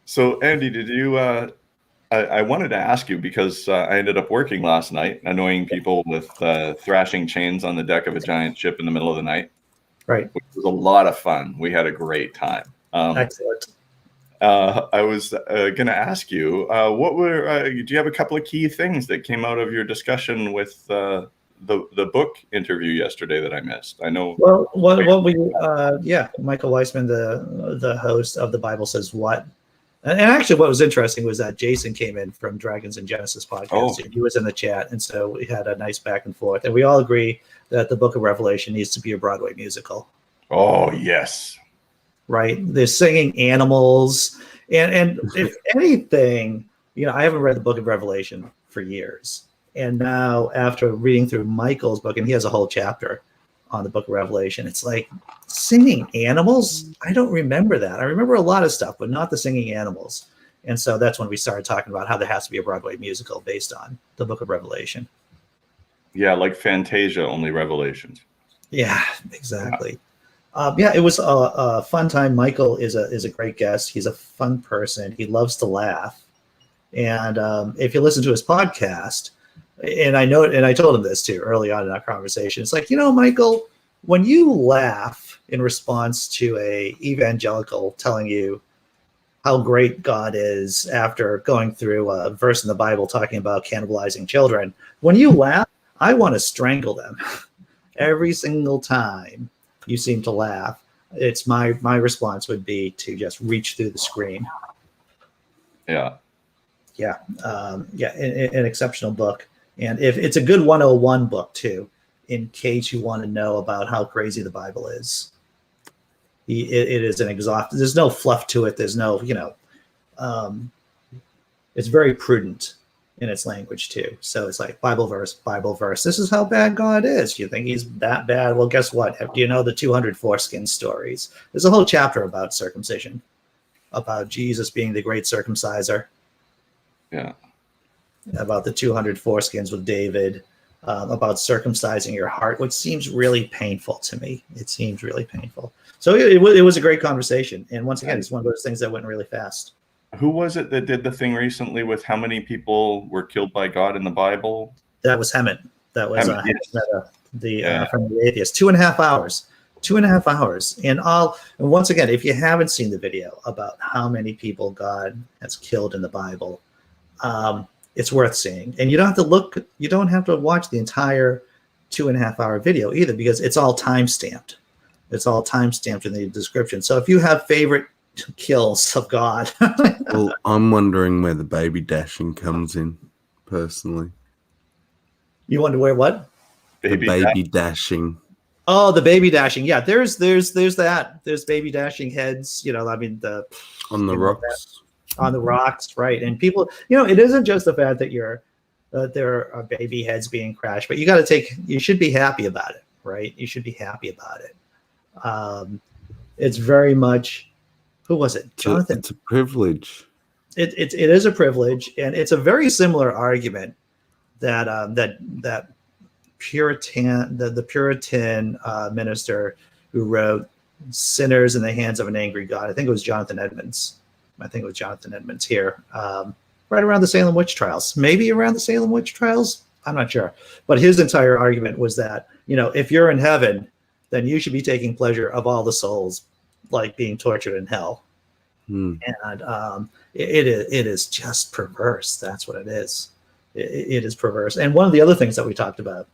So, Andy, did you? I wanted to ask you because I ended up working last night, annoying people with thrashing chains on the deck of a giant ship in the middle of the night. Right. Which was a lot of fun. We had a great time. Excellent. I was going to ask you, what were? Do you have a couple of key things that came out of your discussion with the book interview yesterday that I missed? I know. Well, Michael Weissman, the host of The Bible Says What. And actually, what was interesting was that Jason came in from Dragons and Genesis podcast. And he was in the chat, and so we had a nice back and forth. And we all agree that the Book of Revelation needs to be a Broadway musical. Oh yes, right. They're singing animals, and if anything, I haven't read the Book of Revelation for years, and now after reading through Michael's book, and he has a whole chapter on the Book of Revelation, it's like singing animals. I don't remember that. I remember a lot of stuff, but not the singing animals. And so that's when we started talking about how there has to be a Broadway musical based on the Book of Revelation. Yeah, like Fantasia, only Revelations. Yeah, exactly. It was a fun time. Michael is a great guest. He's a fun person. He loves to laugh. And if you listen to his podcast, and I know, and I told him this too early on in our conversation, it's like, Michael, when you laugh in response to a evangelical telling you how great God is after going through a verse in the Bible talking about cannibalizing children, when you laugh, I want to strangle them. Every single time you seem to laugh, it's my response would be to just reach through the screen. Yeah. An exceptional book. And if it's a good 101 book too, in case you want to know about how crazy the Bible is. It is an exhaustive. There's no fluff to it. There's no, it's very prudent in its language too. So it's like Bible verse. This is how bad God is. You think he's that bad? Well, guess what? Do you know the 200 foreskin stories? There's a whole chapter about circumcision, about Jesus being the great circumciser. Yeah. About the 200 foreskins with David, about circumcising your heart, which seems really painful to me. It seems really painful. So it was a great conversation. And once again, it's one of those things that went really fast. Who was it that did the thing recently with how many people were killed by God in the Bible? That was Hemant. That was yes. From the Atheist. 2.5 hours. 2.5 hours. And once again, if you haven't seen the video about how many people God has killed in the Bible, it's worth seeing. And you don't have to watch the entire 2.5 hour video either, because it's all time-stamped. It's all time-stamped in the description. So if you have favorite kills of God. Well, I'm wondering where the baby dashing comes in, personally. You wonder where what? Baby dashing. Oh, the baby dashing. Yeah, there's that. There's baby dashing heads, on the rocks. On the rocks, right? And people, it isn't just the fact that there are baby heads being crashed, but you should be happy about it, right? You should be happy about it. It's very much, who was it? Jonathan. It's a privilege. It is a privilege, and it's a very similar argument that Puritan, the Puritan minister who wrote "Sinners in the Hands of an Angry God." I think it was Jonathan Edmonds. Here, right around the Salem witch trials, maybe around the Salem witch trials. I'm not sure, but his entire argument was that if you're in heaven, then you should be taking pleasure of all the souls like being tortured in hell. And it is just perverse. That's what it is. It is perverse. And one of the other things that we talked about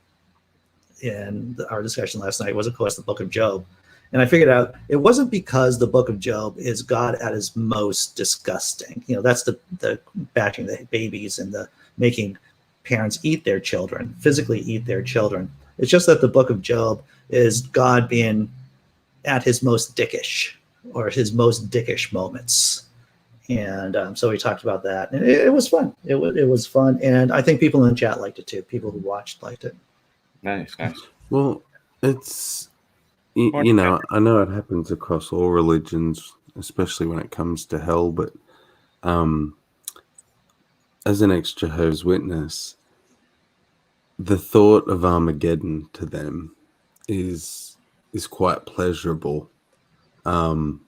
in our discussion last night was, of course, the Book of Job. And I figured out it wasn't because the Book of Job is God at his most disgusting. That's the batching the babies and the making parents eat their children, physically eat their children. It's just that the Book of Job is God being at his most dickish, or his most dickish moments. And so we talked about that. And it was fun. It was fun. And I think people in the chat liked it too. People who watched liked it. Nice. Well, it's... You know, I know it happens across all religions, especially when it comes to hell, but as an ex-Jehovah's Witness, the thought of Armageddon to them is quite pleasurable. You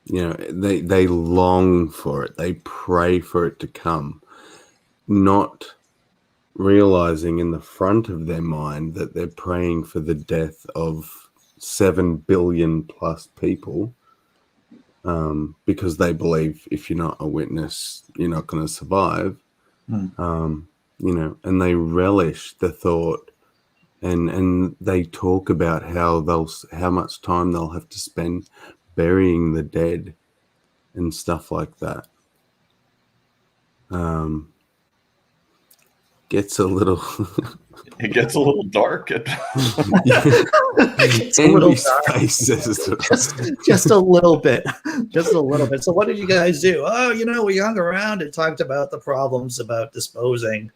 know, they long for it. They pray for it to come, not realizing in the front of their mind that they're praying for the death of 7 billion plus people, because they believe if you're not a witness, you're not going to survive. You know, and they relish the thought, and they talk about how much time they'll have to spend burying the dead and stuff like that. Gets a little It gets a little dark. It's a little dark. Faces. Just a little bit. Just a little bit. So what did you guys do? Oh, you know, we hung around and talked about the problems about disposing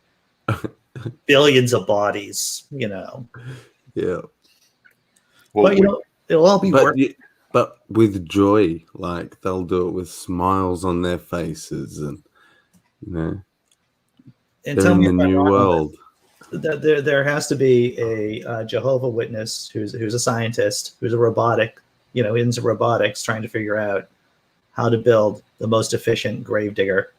billions of bodies, you know. Yeah. Well, But, you know, it'll all be worth it. But with joy, like they'll do it with smiles on their faces, and you know, And they're tell in me the if I'm new wrong on world. this. There has to be a Jehovah Witness who's a scientist, who's into robotics, trying to figure out how to build the most efficient gravedigger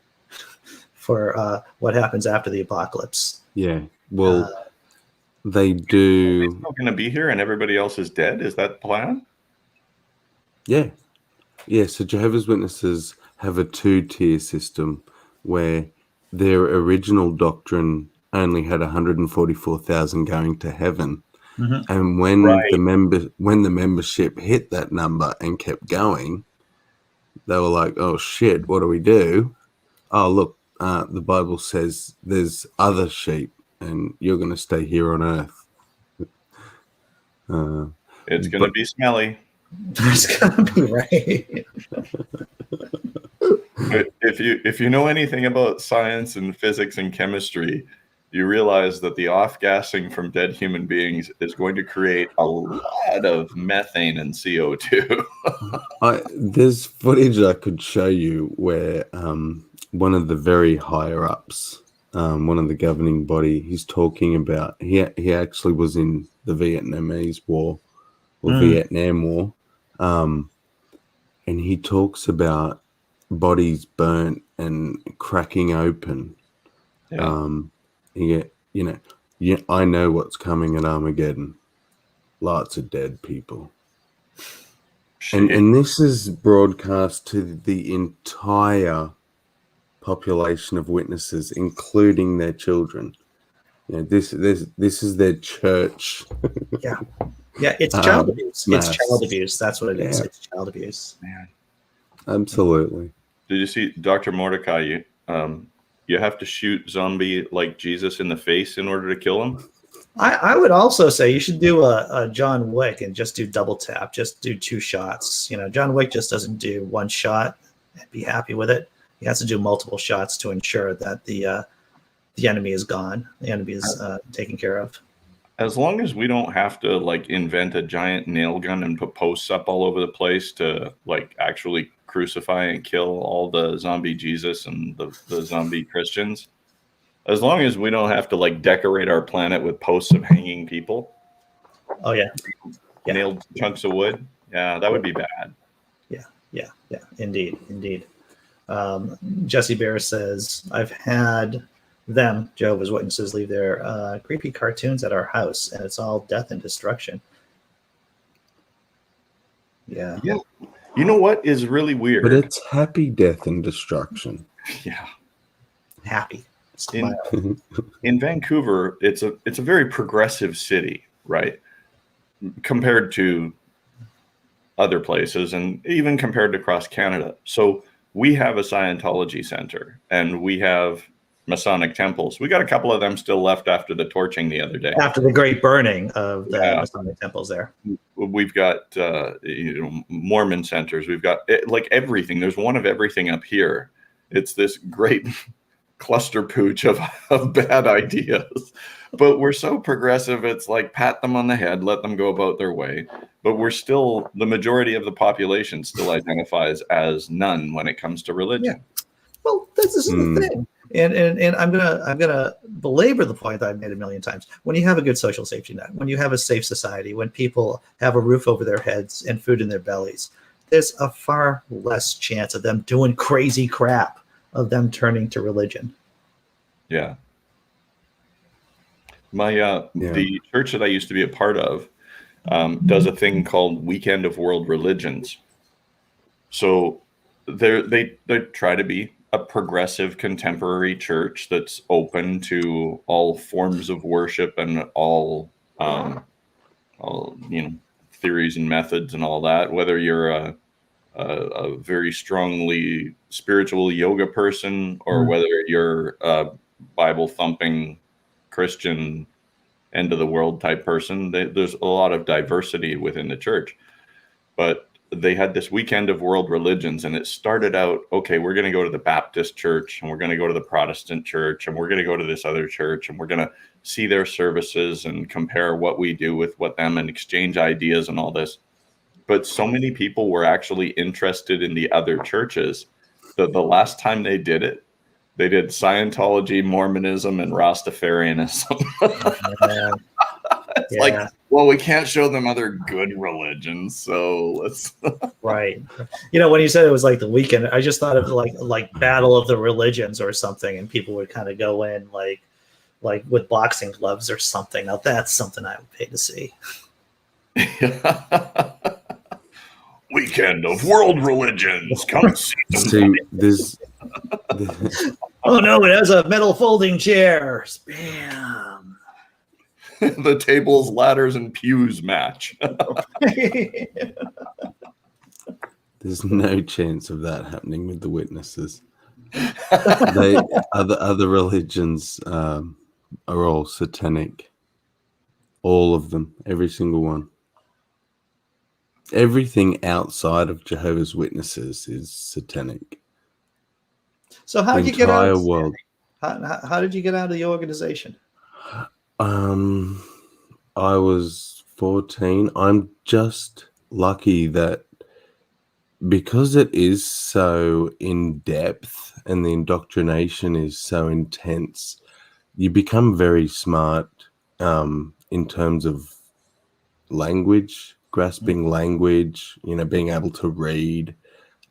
for what happens after the apocalypse. Yeah. Well, they do. It's not going to be here, and everybody else is dead. Is that the plan? Yeah. Yeah. So Jehovah's Witnesses have a 2-tier system where their original doctrine only had 144,000 going to heaven. Mm-hmm. And when Right. the membership hit that number and kept going, they were like, "Oh shit, what do we do? Oh look, the Bible says there's other sheep, and you're going to stay here on earth." It's going to be smelly. It's gonna be right. But if you know anything about science and physics and chemistry, you realize that the off-gassing from dead human beings is going to create a lot of methane and CO2. There's footage I could show you where one of the very higher ups, one of the governing body, he's talking about he actually was in the Vietnamese War or Vietnam War, and he talks about bodies burnt and cracking open. I know what's coming at Armageddon. Lots of dead people. And this is broadcast to the entire population of witnesses, including their children. You know, this is their church. Yeah, it's child abuse. Mass. It's child abuse. That's what it is. Yeah. It's child abuse. Man. Absolutely. Did you see Dr. Mordecai? You have to shoot zombie like Jesus in the face in order to kill him. I would also say you should do a John Wick and just do double tap. Just do 2 shots. You know, John Wick just doesn't do 1 shot and be happy with it. He has to do multiple shots to ensure that the enemy is gone. The enemy is taken care of. As long as we don't have to like invent a giant nail gun and put posts up all over the place to like actually crucify and kill all the zombie Jesus and the zombie Christians. As long as we don't have to like decorate our planet with posts of hanging people. Oh yeah. Nailed chunks of wood. Yeah, that would be bad. Yeah. Indeed. Jesse Bear says, I've had them, Jehovah's Witnesses, leave their creepy cartoons at our house, and it's all death and destruction. Yeah. You know what is really weird? But it's happy death and destruction. Yeah. Happy. In Vancouver, it's a very progressive city, right? Compared to other places and even compared to across Canada. So we have a Scientology center and we have Masonic temples. We got a couple of them still left after the torching the other day. After the great burning of the Masonic temples there. We've got Mormon centers. We've got like everything. There's one of everything up here. It's this great cluster pooch of bad ideas. But we're so progressive. It's like pat them on the head, let them go about their way. but we're still, the majority of the population still identifies as none when it comes to religion. Well, this is the thing. And I'm gonna belabor the point that I've made a million times. When you have a good social safety net, when you have a safe society, when people have a roof over their heads and food in their bellies, there's a far less chance of them doing crazy crap, of them turning to religion. Yeah. The church that I used to be a part of does a thing called Weekend of World Religions. So they try to be a progressive contemporary church that's open to all forms of worship and all theories and methods and all that. Whether you're a very strongly spiritual yoga person or whether you're a Bible thumping Christian end of the world type person, there's a lot of diversity within the church. But they had this Weekend of World Religions, and it started out, okay, we're going to go to the Baptist church, and we're going to go to the Protestant church, and we're going to go to this other church, and we're going to see their services and compare what we do with what them and exchange ideas and all this. But so many people were actually interested in the other churches that the last time they did it, they did Scientology, Mormonism, and Rastafarianism. It's like, well, we can't show them other good religions, so let's. Right. When you said it was like the weekend, I just thought of like Battle of the Religions or something, and people would kind of go in like with boxing gloves or something. Now that's something I would pay to see. Weekend of World Religions. Come see this. Oh no, it has a metal folding chair. Bam. The tables, ladders, and pews match. There's no chance of that happening with the witnesses. Other religions are all satanic. All of them, every single one. Everything outside of Jehovah's Witnesses is satanic. So how did you get out? World. How did you get out of the organization? I was 14. I'm just lucky that because it is so in depth and the indoctrination is so intense, you become very smart in terms of language, grasping language, being able to read.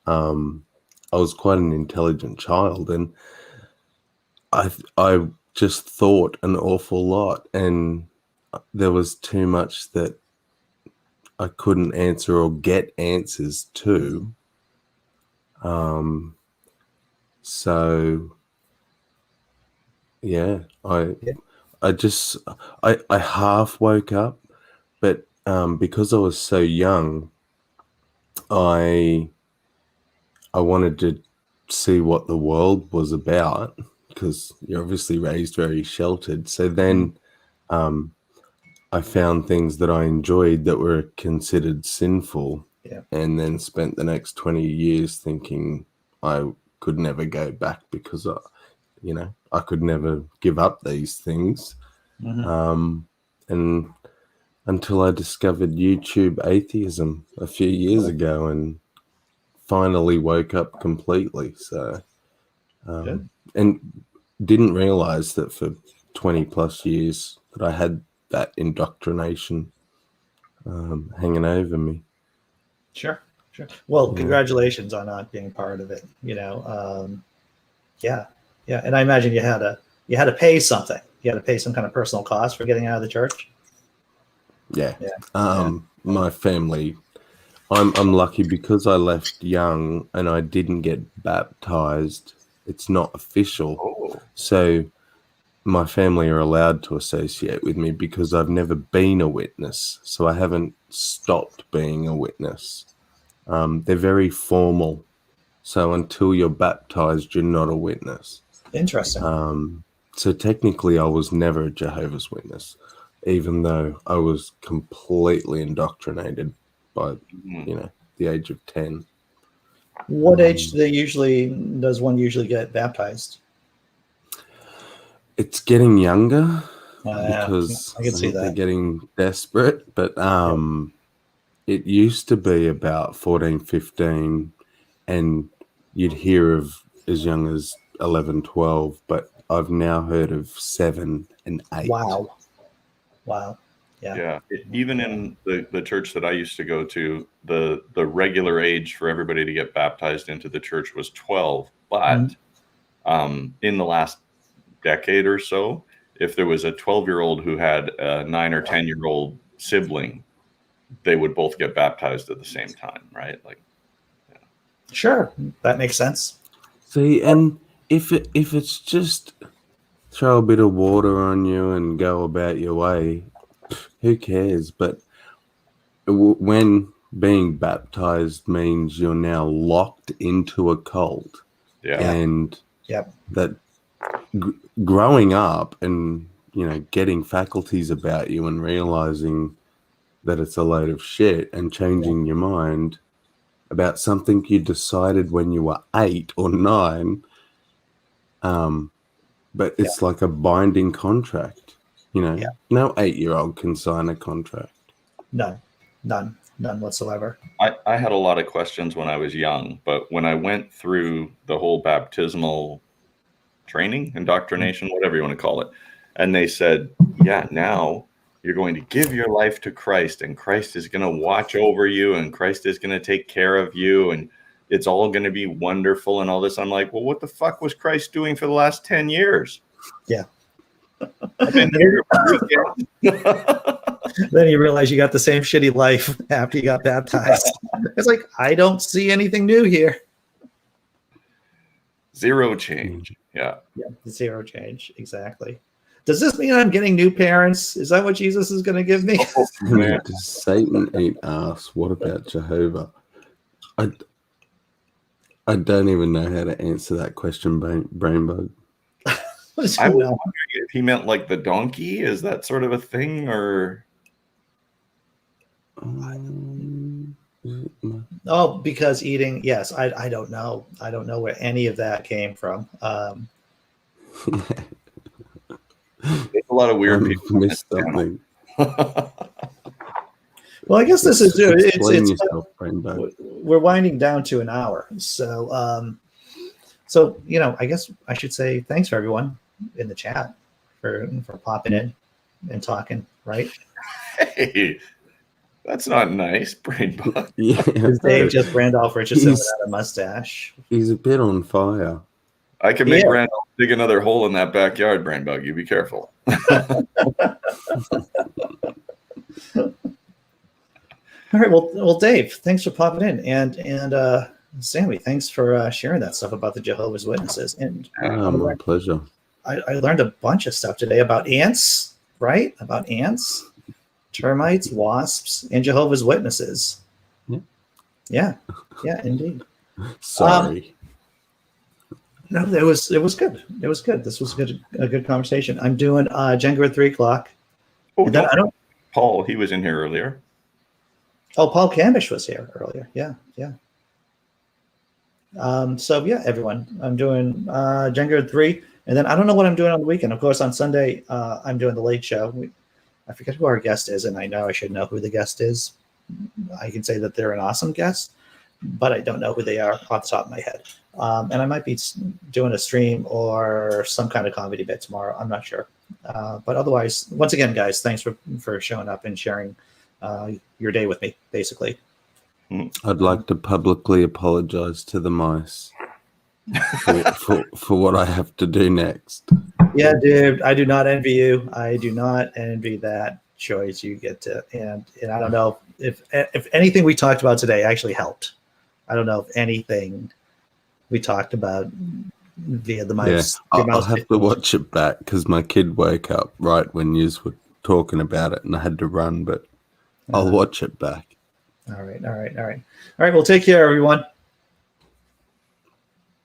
I was quite an intelligent child, and I just thought an awful lot, and there was too much that I couldn't answer or get answers to. So yeah, I half woke up, but because I was so young, I wanted to see what the world was about, because you're obviously raised very sheltered. So then I found things that I enjoyed that were considered sinful, and then spent the next 20 years thinking I could never go back because I could never give up these things. And until I discovered YouTube atheism a few years ago and finally woke up completely. So, and didn't realize that for 20 plus years that I had that indoctrination hanging over me. Sure. Well, congratulations on not being part of it. Yeah. And I imagine you had to pay something. You had to pay some kind of personal cost for getting out of the church. Yeah. My family, I'm lucky because I left young and I didn't get baptized. It's not official. So my family are allowed to associate with me because I've never been a witness. So I haven't stopped being a witness. They're very formal. So until you're baptized, you're not a witness. Interesting. So technically I was never a Jehovah's Witness, even though I was completely indoctrinated by, the age of 10. What age does one usually get baptized? It's getting younger because I can see that. they're getting desperate. But it used to be about 14, 15, and you'd hear of as young as 11, 12, but I've now heard of 7 and 8. Wow. Yeah. Even in the church that I used to go to, the regular age for everybody to get baptized into the church was 12. But in the last decade or so, if there was a 12-year-old who had a 9 or 10-year-old sibling, they would both get baptized at the same time, right? Like, yeah. Sure, that makes sense. See, and if it's just throw a bit of water on you and go about your way, who cares? But when being baptized means you're now locked into a cult, and that growing up and getting faculties about you and realizing that it's a load of shit and changing your mind about something you decided when you were 8 or 9, but it's like a binding contract. No 8-year-old can sign a contract. None whatsoever. I had a lot of questions when I was young, but when I went through the whole baptismal training, indoctrination, whatever you want to call it, and they said, now you're going to give your life to Christ, and Christ is going to watch over you, and Christ is going to take care of you, and it's all going to be wonderful and all this. I'm like, well, what the fuck was Christ doing for the last 10 years? Yeah. I've been here. Then you realize you got the same shitty life after you got baptized. It's like, I don't see anything new here. Zero change. Yeah, zero change. Exactly. Does this mean I'm getting new parents? Is that what Jesus is going to give me? Does Satan eat ass? What about Jehovah? I don't even know how to answer that question, Brainbug. I was wondering if he meant like the donkey. Is that sort of a thing, or? Oh, because eating. Yes, I don't know. I don't know where any of that came from. There's a lot of weird people. Missed something. Well, I guess this is Explain yourself, Brainbug. We're winding down to an hour, so I guess I should say thanks for everyone in the chat for popping in and talking. Right? Hey, that's not nice, Brainbug. Yeah, Dave just Randolph Richardson without a mustache. He's a bit on fire. I can make Randolph dig another hole in that backyard, Brainbug. You be careful. All right. Well, Dave, thanks for popping in, and Sammy, thanks for sharing that stuff about the Jehovah's Witnesses. And my pleasure. I learned a bunch of stuff today about ants, right? About ants, termites, wasps, and Jehovah's Witnesses. Yeah, indeed. Sorry. No, it was good. It was good. This was a good conversation. I'm doing Jenga at 3:00. Oh, Paul, he was in here earlier. Oh, Paul Cambish was here earlier. Yeah. Everyone, I'm doing Jenga at 3, and then I don't know what I'm doing on the weekend. Of course, on Sunday, I'm doing the Late Show. I forget who our guest is, and I know I should know who the guest is. I can say that they're an awesome guest, but I don't know who they are off the top of my head. And I might be doing a stream or some kind of comedy bit tomorrow. I'm not sure. But otherwise, once again, guys, thanks for showing up and sharing your day with me, basically. I'd like to publicly apologize to the mice for what I have to do next. Yeah, dude, I do not envy you. I do not envy that choice you get to. And I don't know if anything we talked about today actually helped. I don't know if anything we talked about via the mouse. Yeah, I'll have to watch it back because my kid woke up right when you were talking about it and I had to run, but I'll watch it back. All right. Well, take care, everyone.